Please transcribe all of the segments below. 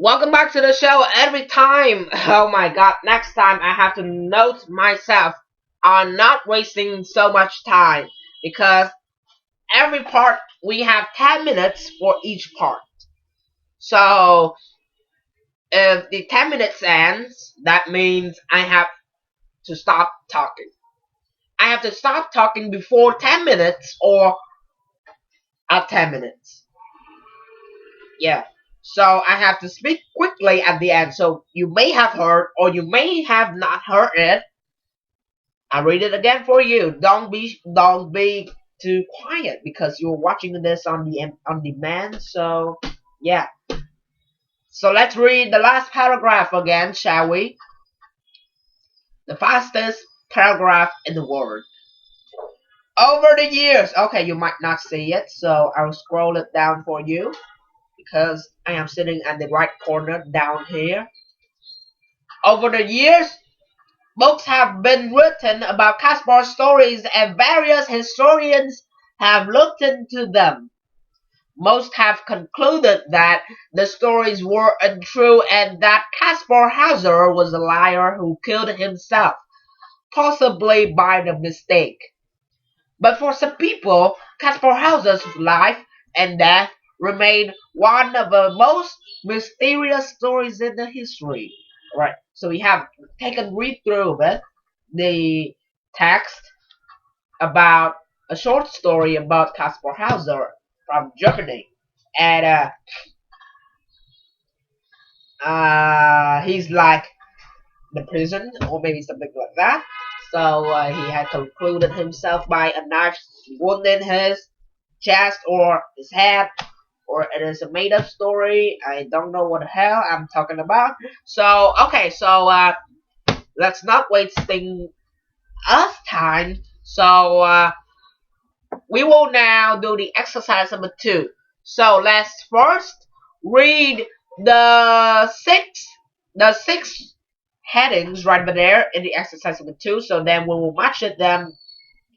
Welcome back to the show. Every time, oh my god, next time I have to note myself on not wasting so much time because every part we have 10 minutes for each part. So if the 10 minutes ends, that means I have to stop talking. I have to stop talking before 10 minutes or at 10 minutes. Yeah. So I have to speak quickly at the end. So you may have heard or you may have not heard it. I'll read it again for you. Don't be too quiet because you're watching this on demand. So yeah. So let's read the last paragraph again, shall we? The fastest paragraph in the world. Over the years, okay, you might not see it, so I'll scroll it down for you because I am sitting at the right corner down here. Over the years, books have been written about Caspar's stories and various historians have looked into them. Most have concluded that the stories were untrue and that Caspar Hauser was a liar who killed himself, possibly by the mistake. But for some people, Caspar Hauser's life and death remain one of the most mysterious stories in the history. Right, so we have taken read through of it, the text about a short story about Caspar Hauser from Germany, and he's like the prison or maybe something like that. So he had concluded himself by a knife wound in his chest or his head, or it is a made-up story. I don't know what the hell I'm talking about. So okay, so let's not wasting us time. So we will now do the exercise number 2. So let's first read the six headings right over there in the exercise number 2. So then we will match it them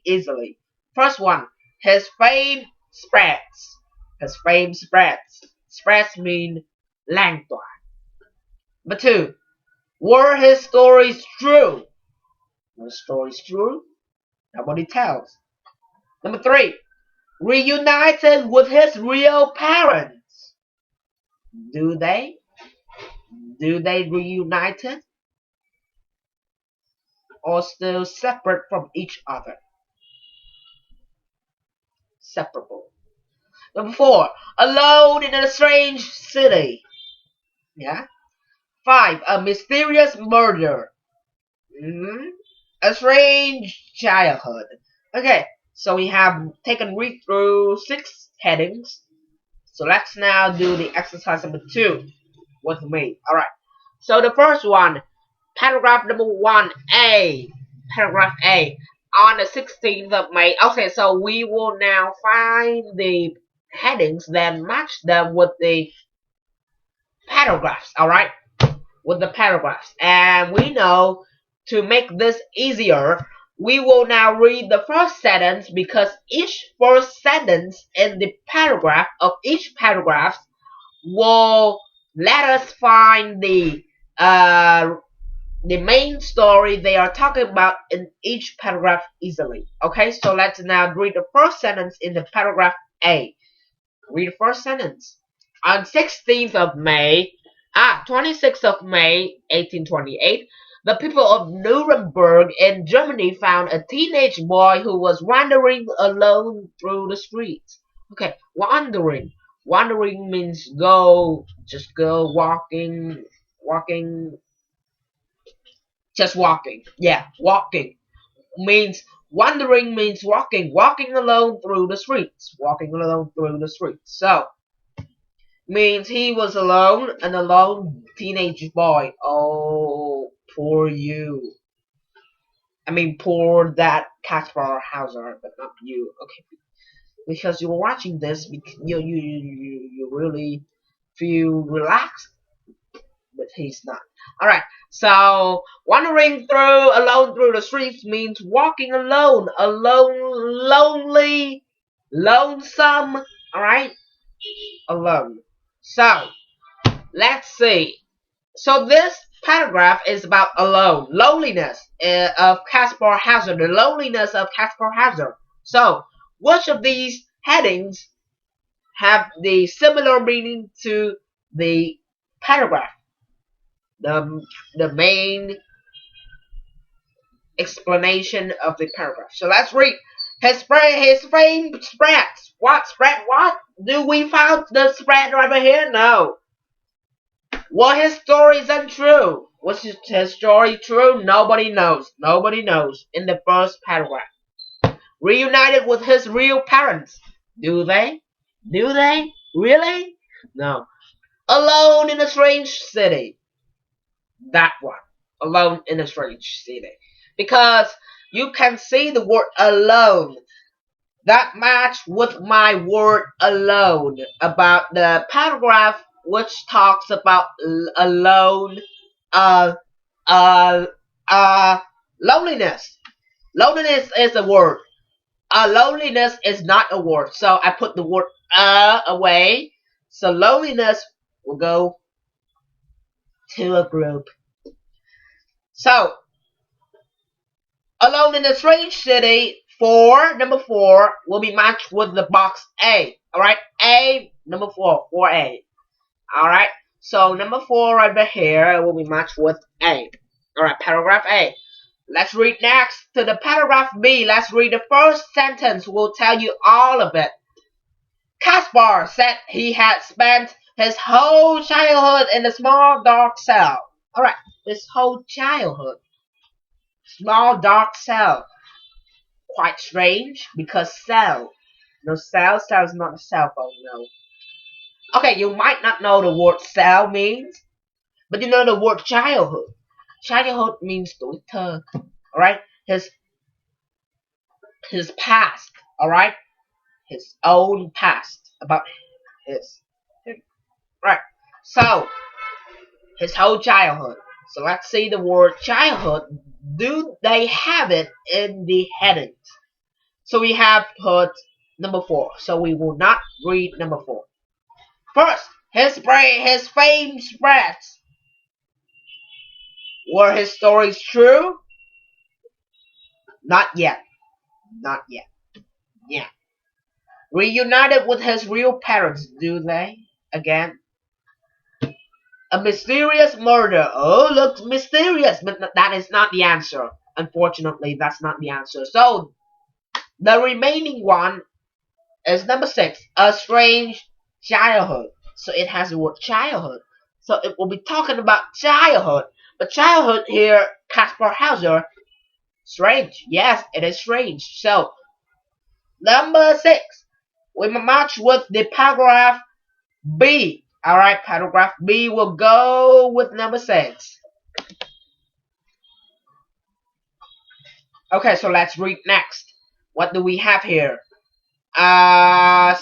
easily. First one, his fame spreads. His fame spreads. Spreads mean lan tỏa. Number 2, were his stories true? Were his stories true? Nobody tells. Number 3, reunited with his real parents. Do they? Do they reunited? Or still separate from each other? Separable. Number 4, alone in a strange city. Yeah. 5, a mysterious murder. A strange childhood. Okay, so we have taken read through 6 headings. So let's now do the exercise number 2 with me. Alright, so the first one, paragraph number 1A. Paragraph A. On the 16th of May. Okay, so we will now find the headings, then match them with the paragraphs. Alright, with the paragraphs. And we know to make this easier, we will now read the first sentence because each first sentence in the paragraph of each paragraph will let us find the main story they are talking about in each paragraph easily. Okay, so let's now read the first sentence in the paragraph A. Read the first sentence. On 26th of May, 1828, the people of Nuremberg in Germany found a teenage boy who was wandering alone through the streets. Okay, wandering. Wandering means just go walking, just walking. Yeah, walking. Wandering means walking alone through the streets. Walking alone through the streets. So, means he was alone, an alone teenage boy. Oh, poor you. I mean, poor that Caspar Hauser, but not you. Okay, because you're watching this, you really feel relaxed, but he's not. All right. So wandering alone through the streets means walking alone, lonely, lonesome. All right, alone. So let's see. So this paragraph is about alone, loneliness of Caspar Hauser, the loneliness of Caspar Hauser. So, which of these headings have the similar meaning to the paragraph? The main explanation of the paragraph. So let's read. His fame spreads. What spread? What? Do we found the spread right over here? No. Was his story untrue? Was his story true? Nobody knows. Nobody knows. In the first paragraph. Reunited with his real parents. Do they? Do they? Really? No. Alone in a strange city. That one. Alone in a strange city. Because you can see the word alone. That match with my word alone. About the paragraph which talks about alone. Loneliness. Loneliness is a word. Loneliness is not a word. So I put the word away. So loneliness will go to a group. So, alone in a strange city, number 4 will be matched with the box A. Alright, A, number 4, 4A. Alright, so number 4 right over here will be matched with A. Alright, paragraph A. Let's read next to the paragraph B. Let's read the first sentence. We'll tell you all of it. Caspar said he had spent his whole childhood in a small dark cell. Alright, his whole childhood. Small dark cell. Quite strange because cell. No, cell is not a cell phone, no. Okay, you might not know the word cell means, but you know the word childhood. Childhood means tuổi thơ. Alright? His past. Alright? His own past. About him. Right. So, his whole childhood. So let's see the word childhood. Do they have it in the headings? So we have put number 4. So we will not read number 4. First, his fame spreads. Were his stories true? Not yet. Not yet. Yeah. Reunited with his real parents, do they? Again. A mysterious murder. Oh, looks mysterious, but that is not the answer. Unfortunately, that's not the answer. So, the remaining one is number 6. A strange childhood. So it has the word childhood. So it will be talking about childhood. But childhood here, Caspar Hauser, strange. Yes, it is strange. So, number 6. We match with the paragraph B. Alright, paragraph B will go with number 6. Okay, so let's read next. What do we have here?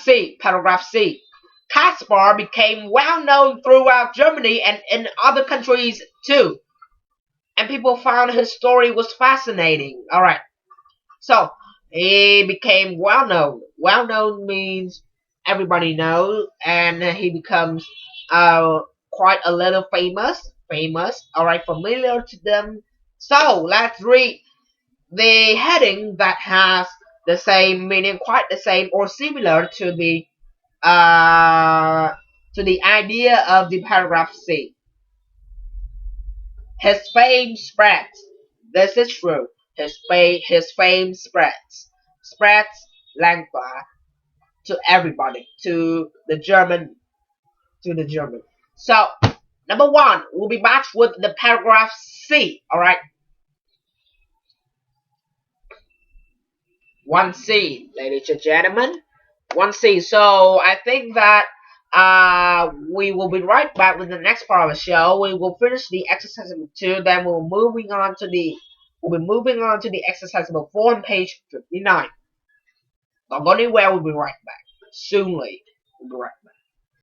C. Paragraph C. Caspar became well known throughout Germany and in other countries too. And people found his story was fascinating. Alright. So, he became well known. Well known means everybody knows. And he becomes quite a little famous. Alright, familiar to them. So, let's read the heading that has the same meaning, quite the same or similar to the idea of the paragraph C. His fame spreads. This is true. His fame spreads. Spreads lengthwise to everybody, to the German. So, number 1 will be matched with the paragraph C. Alright. 1C, ladies and gentlemen. 1C. So, I think that we will be right back with the next part of the show. We will finish the exercise number 2, then we'll be moving on to the exercise number 4 on page 59. Don't go anywhere, we'll be right back. Soonly. We'll be right back.